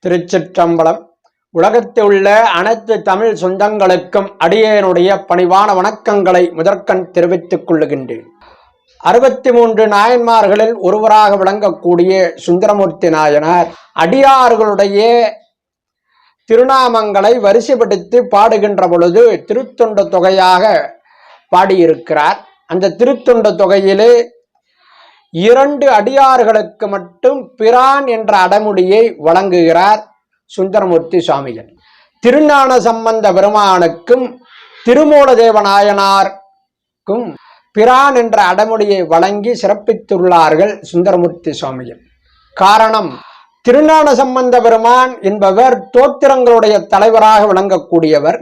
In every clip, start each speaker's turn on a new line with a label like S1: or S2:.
S1: திருச்சிற்றம்பலம். உலகத்தில் உள்ள அனைத்து தமிழ் சொந்தங்களுக்கும் அடியேனுடைய பணிவான வணக்கங்களை முதற்கண் தெரிவித்துக் கொள்ளுகின்றேன். 63 நாயன்மார்களில் ஒருவராக விளங்கக்கூடிய சுந்தரமூர்த்தி நாயனார் அடியார்களுடைய திருநாமங்களை வரிசைப்படுத்தி பாடுகின்ற பொழுது திருத்தொண்ட தொகையாக பாடியிருக்கிறார். அந்த திருத்தொண்ட தொகையிலே 2 அடியார்களுக்கு மட்டும் பிரான் என்ற அடைமொழியை வழங்குகிறார் சுந்தரமூர்த்தி சுவாமிகள். திருஞான சம்பந்த பெருமானுக்கும் திருமூலதேவ நாயனாருக்கும் பிரான் என்ற அடைமொழியை வழங்கி சிறப்பித்துள்ளார்கள் சுந்தரமூர்த்தி சுவாமிகள். காரணம், திருஞான சம்பந்த பெருமான் என்பவர் தோத்திரங்களுடைய தலைவராக விளங்கக்கூடியவர்.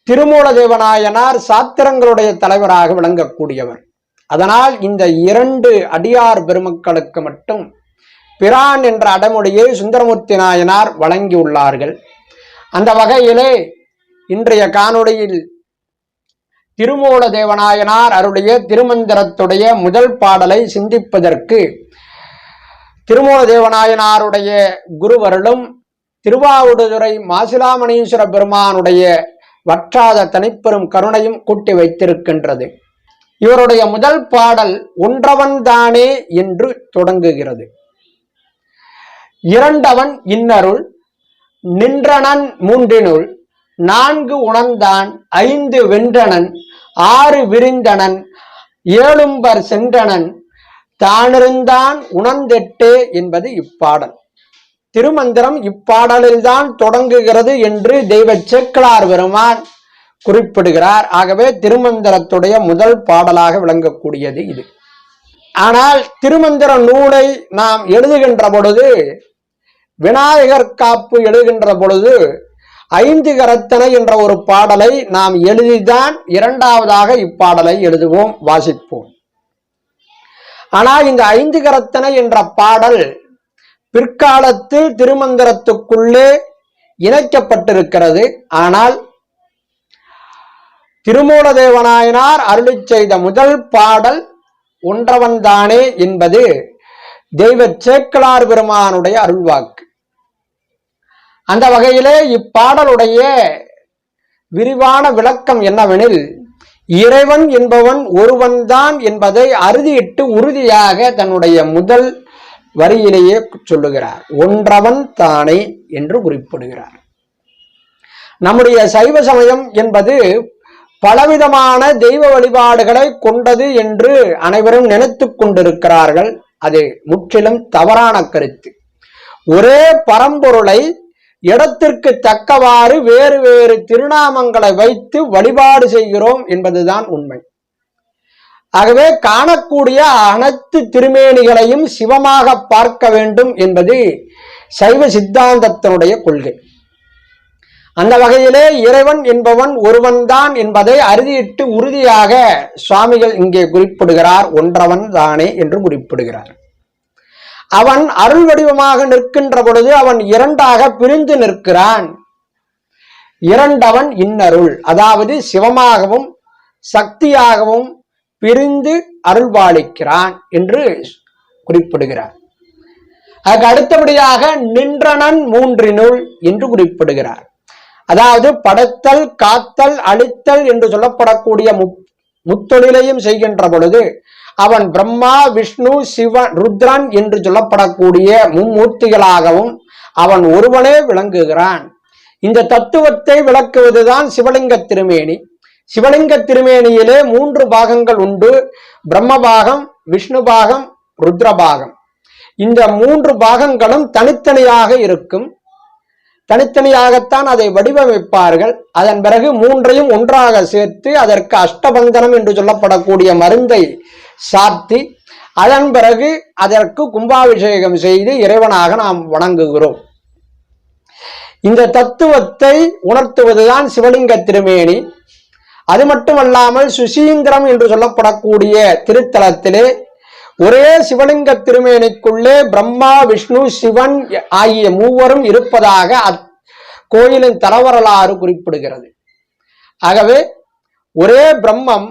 S1: திருமூலதேவ நாயனார் சாத்திரங்களுடைய தலைவராக விளங்கக்கூடியவர். அதனால் இந்த 2 அடியார் பெருமக்களுக்கு மட்டும் பிரான் என்ற அடைமொழியை சுந்தரமூர்த்தி நாயனார் வழங்கியுள்ளார்கள். அந்த வகையிலே இன்றைய காணொளியில் திருமூல தேவநாயனார் அருடைய திருமந்திரத்துடைய முதல் பாடலை சிந்திப்பதற்கு திருமூல தேவநாயனாருடைய குருவருளும் திருவாவடுதுறை மாசிலாமணீஸ்வர பெருமானுடைய வற்றாத தனிப்பெரும் கருணையும் கூட்டி வைத்திருக்கின்றது. இவருடைய முதல் பாடல் ஒன்றவன் தானே என்று தொடங்குகிறது. 2 இன்னருள் நின்றனன் 3 4 உணர்ந்தான் 5 வென்றனன் 6 விரிந்தனன் 7 சென்றனன் தானிருந்தான் உணர்ந்தெட்டே என்பது இப்பாடல். திருமந்திரம் இப்பாடலில்தான் தொடங்குகிறது என்று தெய்வ சேக்கிழார் பெருமான் குறிப்பிடுகிறார். ஆகவே திருமந்திரத்துடைய முதல் பாடலாக விளங்கக்கூடியது இது. ஆனால் திருமந்திர நூலை நாம் எழுதுகின்ற பொழுது, விநாயகர் காப்பு எழுதுகின்ற பொழுது 5 கரத்தனை என்ற ஒரு பாடலை நாம் எழுதிதான் 2வதாக இப்பாடலை எழுதுவோம், வாசிப்போம். ஆனால் இந்த 5 கரத்தனை என்ற பாடல் பிற்காலத்தில் திருமந்திரத்துக்குள்ளே இணைக்கப்பட்டிருக்கிறது. ஆனால் திருமூலதேவநாயனார் அருளி செய்த முதல் பாடல் ஒன்றவன் தானே என்பது தெய்வ சேக்கிழார் பெருமானுடைய அருள்வாக்கு. அந்த வகையிலே இப்பாடலுடைய விரிவான விளக்கம் என்னவெனில், இறைவன் என்பவன் ஒருவன்தான் என்பதை அறுதியிட்டு உறுதியாக தன்னுடைய முதல் வரியிலேயே சொல்லுகிறார். ஒன்றவன் தானே என்று குறிப்பிடுகிறார். நம்முடைய சைவ சமயம் என்பது பலவிதமான தெய்வ வழிபாடுகளை கொண்டது என்று அனைவரும் நினைத்து கொண்டிருக்கிறார்கள். அது முற்றிலும் தவறான கருத்து. ஒரே பரம்பொருளை இடத்திற்கு தக்கவாறு வேறு வேறு திருநாமங்களை வைத்து வழிபாடு செய்கிறோம் என்பதுதான் உண்மை. ஆகவே காணக்கூடிய அனைத்து திருமேனிகளையும் சிவமாக பார்க்க வேண்டும் என்பது சைவ சித்தாந்தத்தினுடைய கொள்கை. அந்த வகையிலே இறைவன் என்பவன் ஒருவன்தான் என்பதை அறுதியிட்டு உறுதியாக சுவாமிகள் இங்கே குறிப்பிடுகிறார். ஒன்றவன் தானே என்று குறிப்பிடுகிறார். அவன் அருள் வடிவமாக நிற்கின்ற பொழுது அவன் 2ஆக பிரிந்து நிற்கிறான். 2 இன்னருள், அதாவது சிவமாகவும் சக்தியாகவும் பிரிந்து அருள்பாலிக்கிறான் என்று குறிப்பிடுகிறார். அதுக்கு அடுத்தபடியாக நின்றனன் 3 என்று குறிப்பிடுகிறார். அதாவது படைத்தல், காத்தல், அழித்தல் என்று சொல்லப்படக்கூடிய முத்தொழிலையும் செய்கின்ற பொழுது அவன் பிரம்மா, விஷ்ணு, சிவன், ருத்ரன் என்று சொல்லப்படக்கூடிய மும்மூர்த்திகளாகவும் அவன் ஒருவனே விளங்குகிறான். இந்த தத்துவத்தை விளக்குவதுதான் சிவலிங்க திருமேனி. சிவலிங்க திருமேனியிலே 3 பாகங்கள் உண்டு. பிரம்ம பாகம், விஷ்ணு பாகம், ருத்ர பாகம். இந்த 3 பாகங்களும் தனித்தனியாக இருக்கும். தனித்தனியாகத்தான் அதை வடிவமைப்பார்கள். அதன் பிறகு 3ஐயும் ஒன்றாக சேர்த்து அதற்கு அஷ்டபந்தனம் என்று சொல்லப்படக்கூடிய மருந்தை சாத்தி அதன் பிறகு அதற்கு கும்பாபிஷேகம் செய்து இறைவனாக நாம் வணங்குகிறோம். இந்த தத்துவத்தை உணர்த்துவதுதான் சிவலிங்க திருமேனி. அது மட்டுமல்லாமல் சுசீந்திரம் என்று சொல்லப்படக்கூடிய திருத்தலத்திலே ஒரே சிவலிங்க திருமேனிக்குள்ளே பிரம்மா, விஷ்ணு, சிவன் ஆகிய 3 இருப்பதாக கோயிலின் தலவரலாறு குறிப்பிடுகிறது. ஆகவே ஒரே பிரம்மம்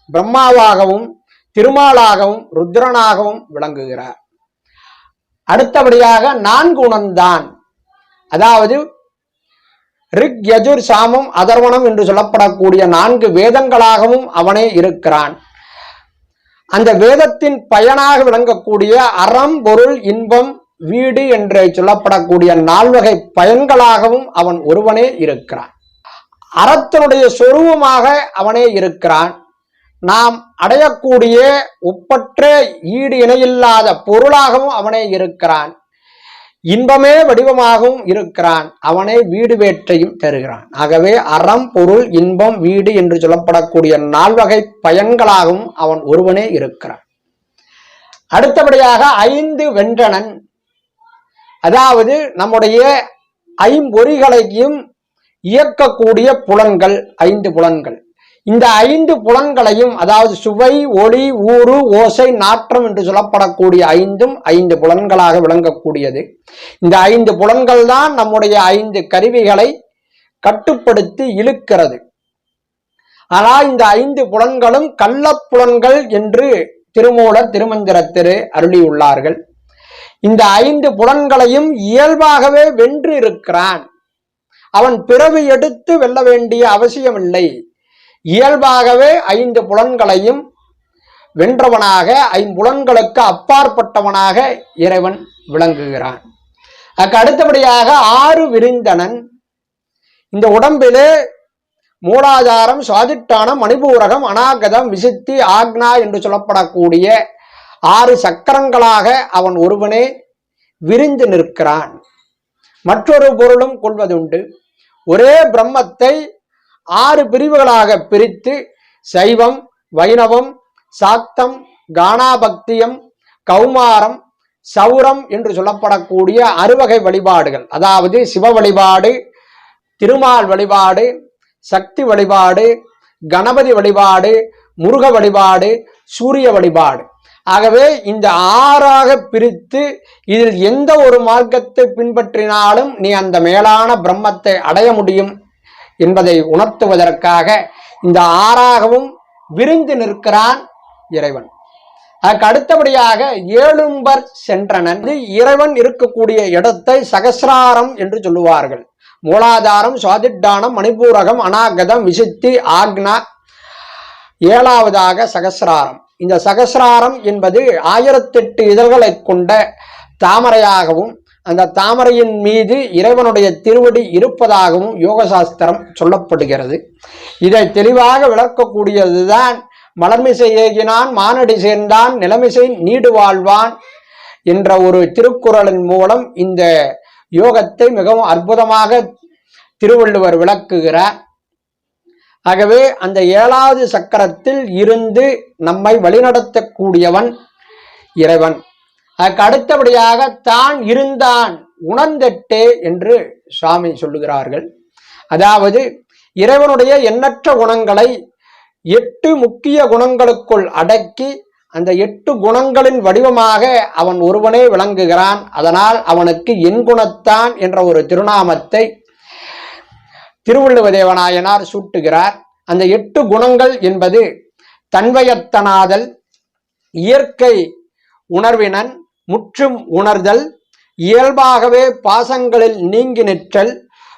S1: பிரம்மாவாகவும் திருமாலாகவும் ருத்ரனாகவும் விளங்குகிறார். அடுத்தபடியாக 4 உணர்ந்தான் அதாவது ரிக், யஜுர், சாமம், அதர்வனம் என்று சொல்லப்படக்கூடிய 4 வேதங்களாகவும் அவனே இருக்கிறான். அந்த வேதத்தின் பயனாக விளங்கக்கூடிய அறம், பொருள், இன்பம், வீடு என்று சொல்லப்படக்கூடிய 4 வகை பயன்களாகவும் அவன் ஒருவனே இருக்கிறான். அறத்தினுடைய சொரூபமாக அவனே இருக்கிறான். நாம் அடையக்கூடிய ஒப்பற்ற ஈடு இணையில்லாத பொருளாகவும் அவனே இருக்கிறான். இன்பமே வடிவமாகவும் இருக்கிறான். அவனே வீடு வேற்றையும் தருகிறான். ஆகவே அறம், பொருள், இன்பம், வீடு என்று சொல்லப்படக்கூடிய 4 வகை பயன்களாகவும் அவன் ஒருவனே இருக்கிறான். அடுத்தபடியாக 5 வென்றனன், அதாவது நம்முடைய ஐம்பொறிகளையும் இயக்கக்கூடிய புலன்கள் 5 புலன்கள். இந்த 5 புலன்களையும், அதாவது சுவை, ஒளி, ஊறு, ஓசை, நாற்றம் என்று சொல்லப்படக்கூடிய 5 புலன்களாக விளங்கக்கூடியது. இந்த 5 புலன்கள் தான் நம்முடைய 5 கருவிகளை கட்டுப்படுத்தி இழுக்கிறது. ஆனால் இந்த 5 புலன்களும் கள்ளப்புலன்கள் என்று திருமூலர் திருமந்திரத்திலே அருளியுள்ளார்கள். இந்த 5 புலன்களையும் இயல்பாகவே வென்று இருக்கிறான். அவன் பிறவி எடுத்து வெல்ல வேண்டிய அவசியமில்லை. இயல்பாகவே 5 புலன்களையும் வென்றவனாக, 5 புலன்களுக்கு அப்பாற்பட்டவனாக இறைவன் விளங்குகிறான். அதுக்கு அடுத்தபடியாக 6 விரிந்தனன். இந்த உடம்பிலே மூலாதாரம், சுவாதிட்டானம், மணிபூரகம், அநாகதம், விசுத்தி, ஆக்னா என்று சொல்லப்படக்கூடிய 6 சக்கரங்களாக அவன் ஒருவனே விரிந்து நிற்கிறான். மற்றொரு பொருளும் கொள்வதுண்டு. ஒரே பிரம்மத்தை 6 பிரிவுகளாக பிரித்து சைவம், வைணவம், சாக்தம், கானாபக்தியம், கௌமாரம், சௌரம் என்று சொல்லப்படக்கூடிய 6 வகை வழிபாடுகள், அதாவது சிவ வழிபாடு, திருமால் வழிபாடு, சக்தி வழிபாடு, கணபதி வழிபாடு, முருக வழிபாடு, சூரிய வழிபாடு. ஆகவே இந்த 6ஆக பிரித்து இதில் எந்த ஒரு மார்க்கத்தை பின்பற்றினாலும் நீ அந்த மேலான பிரம்மத்தை அடைய முடியும் என்பதை உணர்த்துவதற்காக இந்த 6ஆகவும் விரிந்து நிற்கிறான் இறைவன். அதுக்கு அடுத்தபடியாக 7 சென்றனன். இறைவன் இருக்கக்கூடிய இடத்தை சகசிராரம் என்று சொல்லுவார்கள். மூலாதாரம், சுவாதிட்டானம், மணிபூரகம், அநாகதம், விசுத்தி, ஆக்னா, 7வதாக சகசிராரம். இந்த சகசிராரம் என்பது 1008 இதழ்களை கொண்ட தாமரையாகவும் அந்த தாமரையின் மீது இறைவனுடைய திருவடி இருப்பதாகவும் யோகசாஸ்திரம் சொல்லப்படுகிறது. இதை தெளிவாக விளக்கக்கூடியதுதான் மலர்மிசை ஏகினான் மானடி சேர்ந்தான் நிலமிசை நீடு வாழ்வான் என்ற ஒரு திருக்குறளின் மூலம் இந்த யோகத்தை மிகவும் அற்புதமாக திருவள்ளுவர் விளக்குகிறார். ஆகவே அந்த 7வது சக்கரத்தில் இருந்து நம்மை வழிநடத்தக்கூடியவன் இறைவன். அதுக்கு அடுத்தபடியாக தான் இருந்தான் உணர்ந்தெட்டே என்று சுவாமி சொல்லுகிறார்கள். அதாவது இறைவனுடைய எண்ணற்ற குணங்களை 8 முக்கிய குணங்களுக்குள் அடக்கி அந்த 8 குணங்களின் வடிவமாக அவன் ஒருவனே விளங்குகிறான். அதனால் அவனுக்கு என் குணத்தான் என்ற ஒரு திருநாமத்தை திருவள்ளுவ தேவநாயனார் சூட்டுகிறார். அந்த 8 குணங்கள் என்பது தன்வயத்தனாதல், இயற்கை உணர்வினன், முற்றும் உணர்தல், இயல்பாகவே பாசங்களில் நீங்கி நிற்றல்,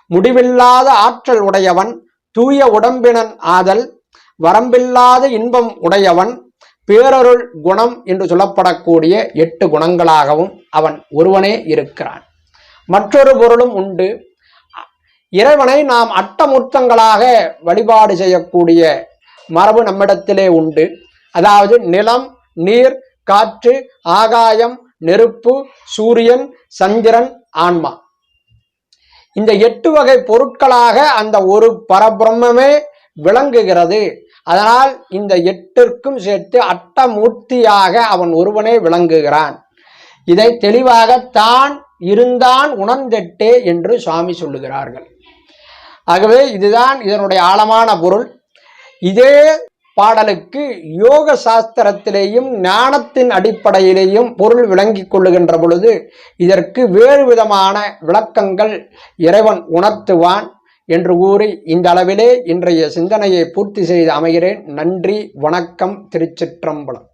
S1: முடிவில்லாத ஆற்றல் உடையவன், தூய உடம்பினன் ஆதல், வரம்பில்லாத இன்பம் உடையவன், பேரருள் குணம் என்று சொல்லப்படக்கூடிய 8 குணங்களாகவும் அவன் ஒருவனே இருக்கிறான். மற்றொரு பொருளும் உண்டு. இறைவனை நாம் அட்டமூர்த்தங்களாக வழிபாடு செய்யக்கூடிய மரபு நம்மிடத்திலே உண்டு. அதாவது நிலம், நீர், காற்று, ஆகாயம், நெருப்பு, சூரியன், சந்திரன், ஆன்மா. இந்த 8 வகை பொருட்களாக அந்த ஒரு பரபிரம்மே விளங்குகிறது. அதனால் இந்த 8ற்கும் சேர்த்து அட்டமூர்த்தியாக அவன் ஒருவனே விளங்குகிறான். இதை தெளிவாக தான் இருந்தான் உணர்ந்தெட்டே என்று சுவாமி சொல்லுகிறார்கள். ஆகவே இதுதான் இதனுடைய ஆழமான பொருள். இதே பாடலுக்கு யோக சாஸ்திரத்திலேயும் ஞானத்தின் அடிப்படையிலேயும் பொருள் விளங்கிக் கொள்ளுகின்ற பொழுது இதற்கு வேறு விதமான விளக்கங்கள் இறைவன் உணர்த்துவான் என்று கூறி இந்த அளவிலே இன்றைய சிந்தனையை பூர்த்தி செய்து அமைகிறேன். நன்றி, வணக்கம், திருச்சிற்றம்பலம்.